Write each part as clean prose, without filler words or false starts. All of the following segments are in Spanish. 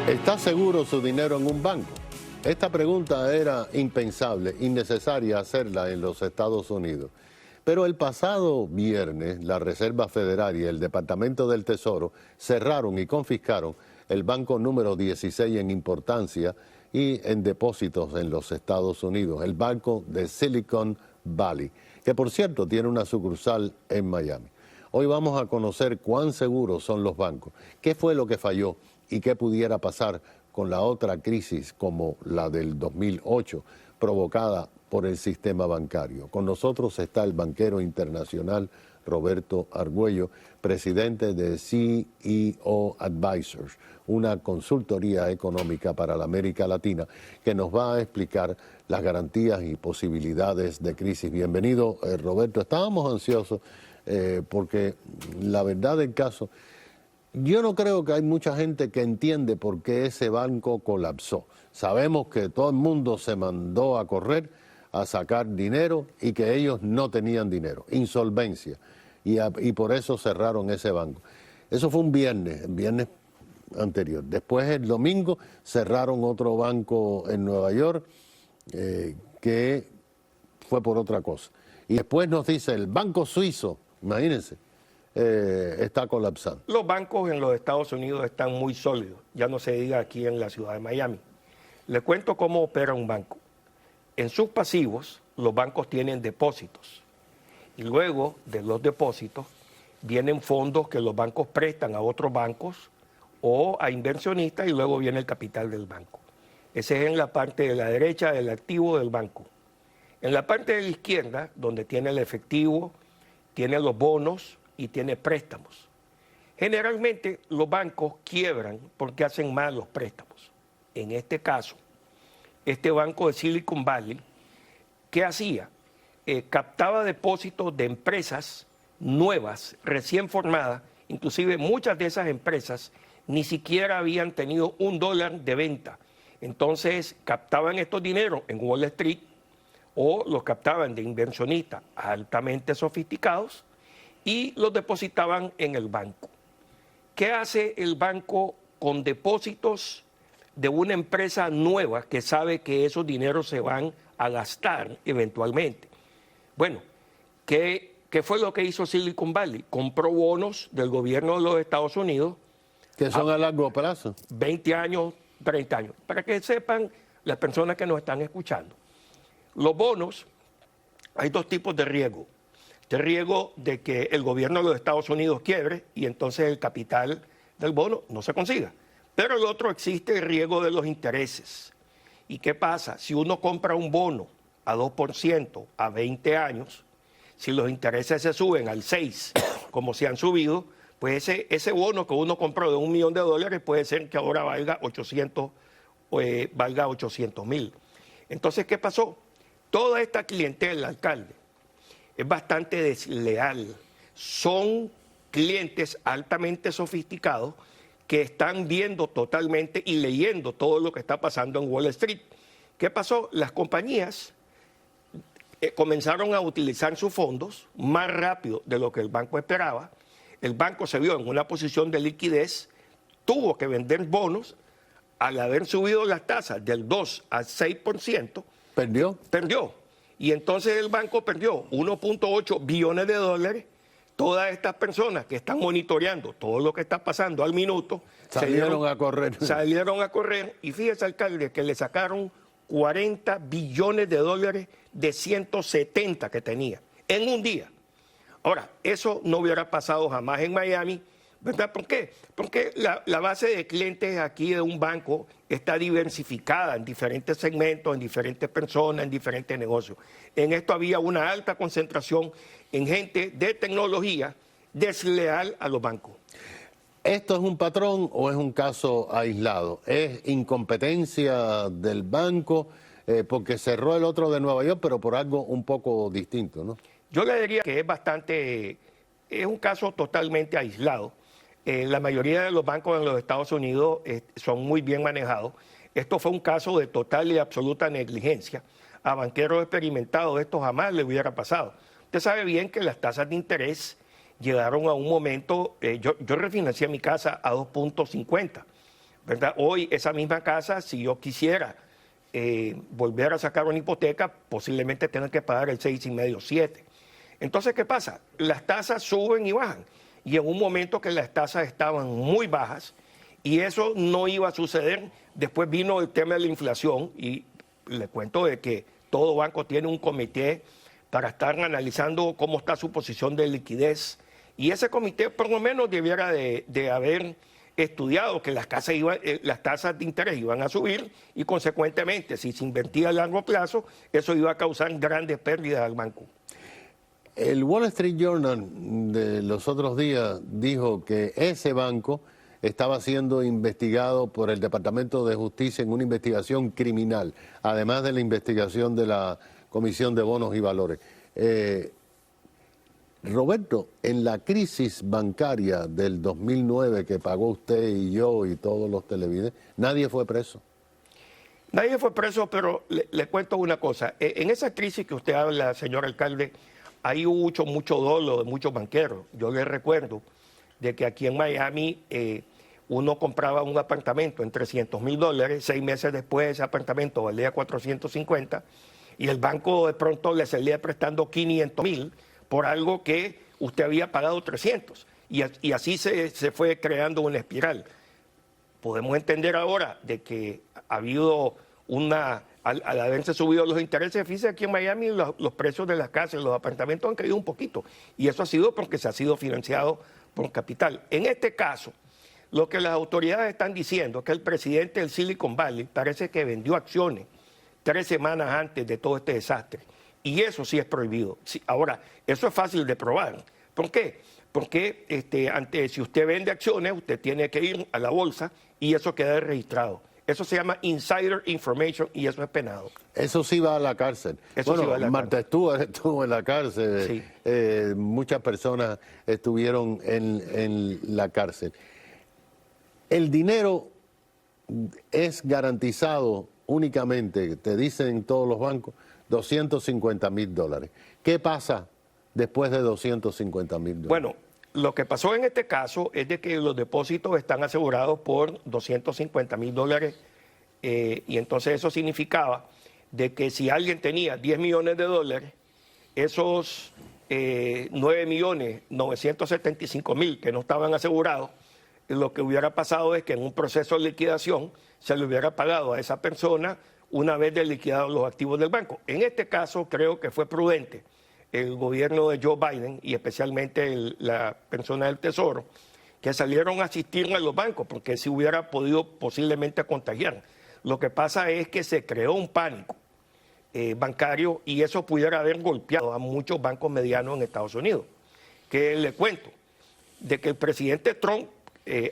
¿Está seguro su dinero en un banco? Esta pregunta era impensable, innecesaria hacerla en los Estados Unidos. Pero el pasado viernes, la Reserva Federal y el Departamento del Tesoro cerraron y confiscaron el banco número 16 en importancia y en depósitos en los Estados Unidos, el banco de Silicon Valley, que por cierto tiene una sucursal en Miami. Hoy vamos a conocer cuán seguros son los bancos, qué fue lo que falló y qué pudiera pasar con la otra crisis como la del 2008, provocada por el sistema bancario. Con nosotros está el banquero internacional Roberto Argüello, presidente de CEO Advisors, una consultoría económica para la América Latina, que nos va a explicar las garantías y posibilidades de crisis. Bienvenido, Roberto. Estábamos ansiosos porque la verdad del caso, yo no creo que hay mucha gente que entiende por qué ese banco colapsó. Sabemos que todo el mundo se mandó a correr a sacar dinero y que ellos no tenían dinero, insolvencia, y por eso cerraron ese banco. Eso fue un viernes, el viernes anterior. Después el domingo cerraron otro banco en Nueva York que fue por otra cosa. Y después nos dice el banco suizo, imagínense, está colapsando. Los bancos en los Estados Unidos están muy sólidos, ya no se diga aquí en la ciudad de Miami. Les cuento cómo opera un banco. En sus pasivos, los bancos tienen depósitos y luego de los depósitos vienen fondos que los bancos prestan a otros bancos o a inversionistas y luego viene el capital del banco. Ese es en la parte de la derecha del activo del banco. En la parte de la izquierda, donde tiene el efectivo, tiene los bonos y tiene préstamos. Generalmente los bancos quiebran porque hacen mal los préstamos. En este caso, este banco de Silicon Valley, ¿qué hacía? Captaba depósitos de empresas nuevas, recién formadas, inclusive muchas de esas empresas ni siquiera habían tenido $1 de venta. Entonces captaban estos dineros en Wall Street o los captaban de inversionistas altamente sofisticados y los depositaban en el banco. ¿Qué hace el banco con depósitos de una empresa nueva que sabe que esos dineros se van a gastar eventualmente? Bueno, ¿qué fue lo que hizo Silicon Valley? Compró bonos del gobierno de los Estados Unidos. Que son a largo plazo. 20 años, 30 años. Para que sepan las personas que nos están escuchando. Los bonos, hay dos tipos de riesgo. El riesgo de que el gobierno de los Estados Unidos quiebre y entonces el capital del bono no se consiga. Pero el otro existe el riesgo de los intereses. ¿Y qué pasa? Si uno compra un bono a 2% a 20 años, si los intereses se suben al 6%, como se han subido, pues ese bono que uno compró de $1 millón puede ser que ahora valga 800,000. Entonces, ¿qué pasó? Toda esta clientela, alcalde, es bastante desleal. Son clientes altamente sofisticados que están viendo totalmente y leyendo todo lo que está pasando en Wall Street. ¿Qué pasó? Las compañías comenzaron a utilizar sus fondos más rápido de lo que el banco esperaba. El banco se vio en una posición de liquidez, tuvo que vender bonos. Al haber subido las tasas del 2 al 6%, perdió. Y entonces el banco perdió $1.8 billones. Todas estas personas que están monitoreando todo lo que está pasando al minuto salieron a correr. Salieron a correr y fíjese, alcalde, que le sacaron $40 billones de 170 que tenía en un día. Ahora, eso no hubiera pasado jamás en Miami, ¿verdad? ¿Por qué? Porque la base de clientes aquí de un banco está diversificada en diferentes segmentos, en diferentes personas, en diferentes negocios. En esto había una alta concentración en gente de tecnología desleal a los bancos. ¿Esto es un patrón o es un caso aislado? ¿Es incompetencia del banco porque cerró el otro de Nueva York, pero por algo un poco distinto, ¿no? Yo le diría que es un caso totalmente aislado. La mayoría de los bancos en los Estados Unidos son muy bien manejados. Esto fue un caso de total y absoluta negligencia. A banqueros experimentados esto jamás le hubiera pasado. Usted sabe bien que las tasas de interés llegaron a un momento, yo refinancié mi casa a 2.50, ¿verdad? Hoy esa misma casa, si yo quisiera volver a sacar una hipoteca, posiblemente tenga que pagar el 6,5, 7. Entonces, ¿qué pasa? Las tasas suben y bajan. Y en un momento que las tasas estaban muy bajas, y eso no iba a suceder, después vino el tema de la inflación, y le cuento de que todo banco tiene un comité para estar analizando cómo está su posición de liquidez, y ese comité por lo menos debiera de haber estudiado que las tasas de interés iban a subir y consecuentemente si se invertía a largo plazo eso iba a causar grandes pérdidas al banco. El Wall Street Journal de los otros días dijo que ese banco estaba siendo investigado por el Departamento de Justicia en una investigación criminal, además de la investigación de la Comisión de Bonos y Valores. Roberto, en la crisis bancaria del 2009 que pagó usted y yo y todos los televidentes, nadie fue preso. Nadie fue preso, pero le cuento una cosa. En esa crisis que usted habla, señor alcalde, ahí hubo mucho dolo de muchos banqueros. Yo le recuerdo de que aquí en Miami uno compraba un apartamento en $300,000, 6 meses después ese apartamento valía 450 y el banco de pronto le salía prestando 500,000 por algo que usted había pagado 300. Y así se fue creando una espiral. Podemos entender ahora de que ha habido al haberse subido los intereses, fíjese aquí en Miami los precios de las casas, los apartamentos han caído un poquito. Y eso ha sido porque se ha sido financiado por capital. En este caso, lo que las autoridades están diciendo es que el presidente del Silicon Valley parece que vendió acciones 3 semanas antes de todo este desastre. Y eso sí es prohibido. Sí, ahora, eso es fácil de probar. ¿Por qué? Porque si usted vende acciones, usted tiene que ir a la bolsa y eso queda registrado. Eso se llama insider information y eso es penado. Eso sí va a la cárcel. Eso bueno, sí va a la Martha Stewart estuvo en la cárcel. Sí. Muchas personas estuvieron en la cárcel. El dinero es garantizado únicamente, te dicen todos los bancos, $250,000. ¿Qué pasa después de $250,000? Bueno, lo que pasó en este caso es de que los depósitos están asegurados por $250,000 y entonces eso significaba de que si alguien tenía $10 millones, esos 9,975,000 que no estaban asegurados, lo que hubiera pasado es que en un proceso de liquidación se le hubiera pagado a esa persona una vez de liquidados los activos del banco. En este caso creo que fue prudente el gobierno de Joe Biden y especialmente la persona del Tesoro, que salieron a asistir a los bancos porque se hubiera podido posiblemente contagiar. Lo que pasa es que se creó un pánico bancario y eso pudiera haber golpeado a muchos bancos medianos en Estados Unidos. Que le cuento de que el presidente Trump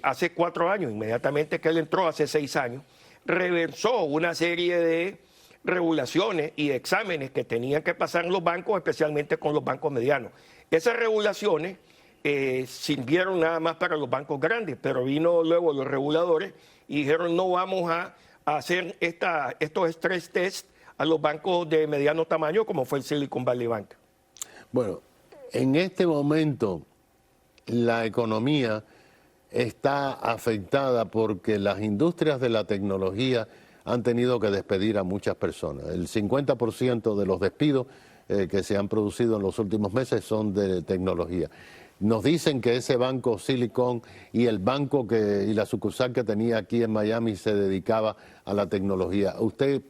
hace 4 años, inmediatamente que él entró hace 6 años, reversó una serie de regulaciones y de exámenes que tenían que pasar los bancos, especialmente con los bancos medianos. Esas regulaciones sirvieron nada más para los bancos grandes, pero vino luego los reguladores y dijeron no vamos a hacer estos stress test a los bancos de mediano tamaño como fue el Silicon Valley Bank. Bueno, en este momento la economía está afectada porque las industrias de la tecnología han tenido que despedir a muchas personas. El 50% de los despidos que se han producido en los últimos meses son de tecnología. Nos dicen que ese banco Silicon y el banco y la sucursal que tenía aquí en Miami se dedicaba a la tecnología. ¿Usted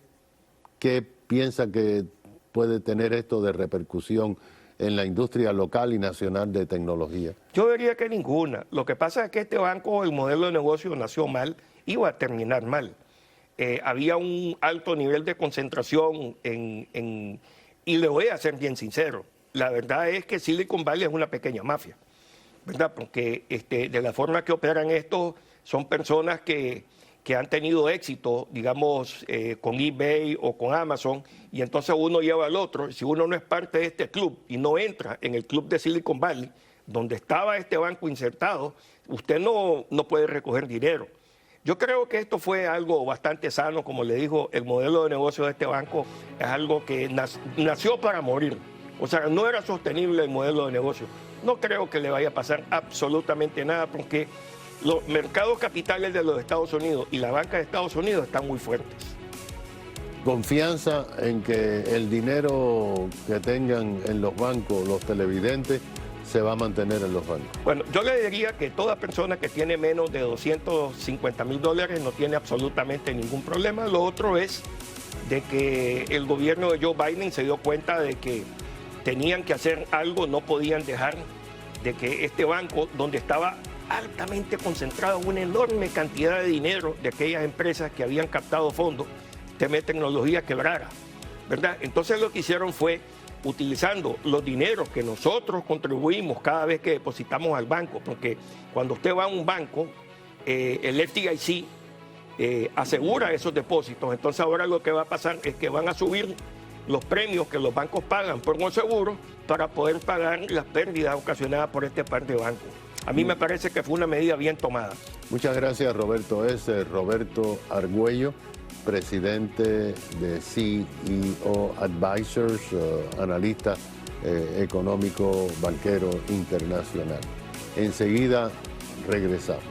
qué piensa que puede tener esto de repercusión en la industria local y nacional de tecnología? Yo diría que ninguna. Lo que pasa es que este banco, el modelo de negocio nació mal, iba a terminar mal. Había un alto nivel de concentración y le voy a ser bien sincero, la verdad es que Silicon Valley es una pequeña mafia, ¿verdad? Porque de la forma que operan estos son personas que han tenido éxito, digamos, con eBay o con Amazon, y entonces uno lleva al otro. Si uno no es parte de este club y no entra en el club de Silicon Valley, donde estaba este banco insertado, usted no puede recoger dinero. Yo creo que esto fue algo bastante sano, como le dijo, el modelo de negocio de este banco es algo que nació para morir. O sea, no era sostenible el modelo de negocio. No creo que le vaya a pasar absolutamente nada porque Los mercados capitales de los Estados Unidos y la banca de Estados Unidos están muy fuertes. Confianza en que el dinero que tengan en los bancos los televidentes se va a mantener en los bancos. Bueno, yo le diría que toda persona que tiene menos de $250,000 no tiene absolutamente ningún problema. Lo otro es de que el gobierno de Joe Biden se dio cuenta de que tenían que hacer algo, no podían dejar de que este banco, donde estaba altamente concentrada una enorme cantidad de dinero de aquellas empresas que habían captado fondos, TM Tecnología, quebrara, ¿verdad? Entonces lo que hicieron fue, utilizando los dineros que nosotros contribuimos cada vez que depositamos al banco, porque cuando usted va a un banco, el FDIC asegura esos depósitos. Entonces ahora lo que va a pasar es que van a subir los premios que los bancos pagan por un seguro para poder pagar las pérdidas ocasionadas por este par de bancos. A mí me parece que fue una medida bien tomada. Muchas gracias, Roberto S. Roberto Argüello, presidente de CEO Advisors, analista económico banquero internacional. Enseguida regresamos.